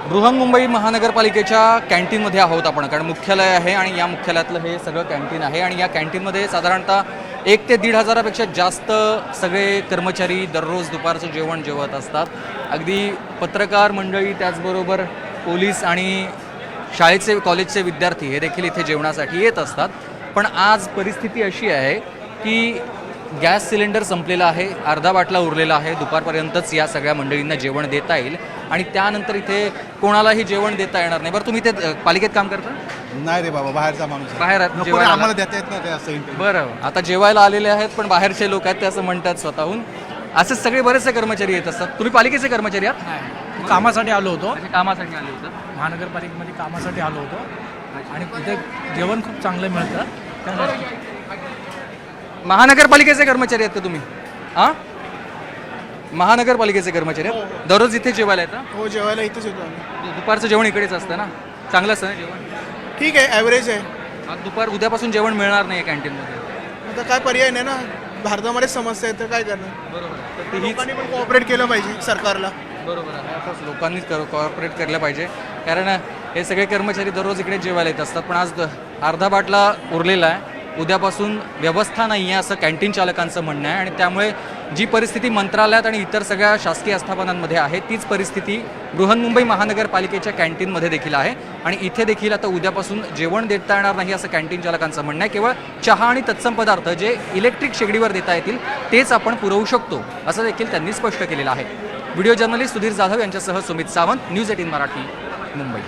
बृहन्मुंबई महानगरपालिकेच्या कॅन्टीनमध्ये आहोत आपण, कारण मुख्यालय आहे आणि या मुख्यालयातलं हे सगळं कॅन्टीन आहे आणि या कॅन्टीनमध्ये साधारणतः 1 ते 1.5 हजारापेक्षा जास्त सगळे कर्मचारी दररोज दुपारचं जेवण जेवत असतात. अगदी पत्रकार मंडळी, त्याचबरोबर पोलीस आणि शाळेचे कॉलेजचे विद्यार्थी हे देखील इथे जेवणासाठी येत असतात. पण आज परिस्थिती अशी आहे की गॅस सिलेंडर संपलेला आहे, अर्धा बाटला उरलेला आहे. दुपारपर्यंतच या सगळ्या मंडळींना जेवण देता येईल आणि त्यानंतर इथे कोणालाही जेवण देता येणार नाही. बरं, तुम्ही ते पालिकेत काम करता? नाही रे बाबा, बाहेरचा माणूस आहे. बाहेर नको रे, जेवायला आम्हाला देता येत नाही ते असं इंटरव्ह्यू. बरं, आता जेवायला आलेले आहेत पण बाहेरचे लोक आहेत ते असं म्हणतात स्वतःहून. असे सगळे बरेचसे कर्मचारी येत असतात. तुम्ही पालिकेचे कर्मचारी आहात? कामासाठी आलो होतो, कामासाठी आले होतं. महानगरपालिकेमध्ये कामासाठी आलो होतो आणि इथे जेवण खूप चांगलं मिळतं. त्यामुळे महानगरपालिकेचे कर्मचारी आहेत का तुम्ही? हां, महानगरपालिकेचे कर्मचारी आहेत. दररोज इथे जेवायला येतं? हो, जेवायला इथेच येतो आम्ही. दुपारचं जेवण इकडेच असतं ना? चांगलं असतं ना जेवण? ठीक आहे, ॲव्हरेज आहे. आज उद्यापासून जेवण मिळणार नाही कॅन्टीनमध्ये. आता काय पर्याय नाही ना, भारतामध्ये समस्या आहे तर काय करणार. बरोबर, तर लोकांनी पण कोऑपरेट केलं पाहिजे सरकारला. बरोबर आहे. आता लोकांनी कॉर्पोरेट केलं पाहिजे, कारण हे सगळे कर्मचारी दररोज इकडे जेवायला येत असतात. पण आज अर्धा बाटला उरलेला आहे. उद्यापासून व्यवस्था नाही आहे असं कॅन्टीन चालकांचं म्हणणं आहे आणि त्यामुळे जी परिस्थिती मंत्रालयात आणि इतर सगळ्या शासकीय आस्थापनांमध्ये आहे तीच परिस्थिती बृहन्मुंबई महानगरपालिकेच्या कॅन्टीनमध्ये देखील आहे. आणि इथे देखील आता उद्यापासून जेवण देता येणार नाही असं कॅन्टीन चालकांचं म्हणणं आहे. केवळ चहा आणि तत्सम पदार्थ जे इलेक्ट्रिक शेगडीवर देता येतील तेच आपण पुरवू शकतो असं देखील त्यांनी स्पष्ट केलेलं आहे. व्हिडिओ जर्नलिस्ट सुधीर जाधव यांच्यासह सुमित सावंत, न्यूज 18 मराठी, मुंबई.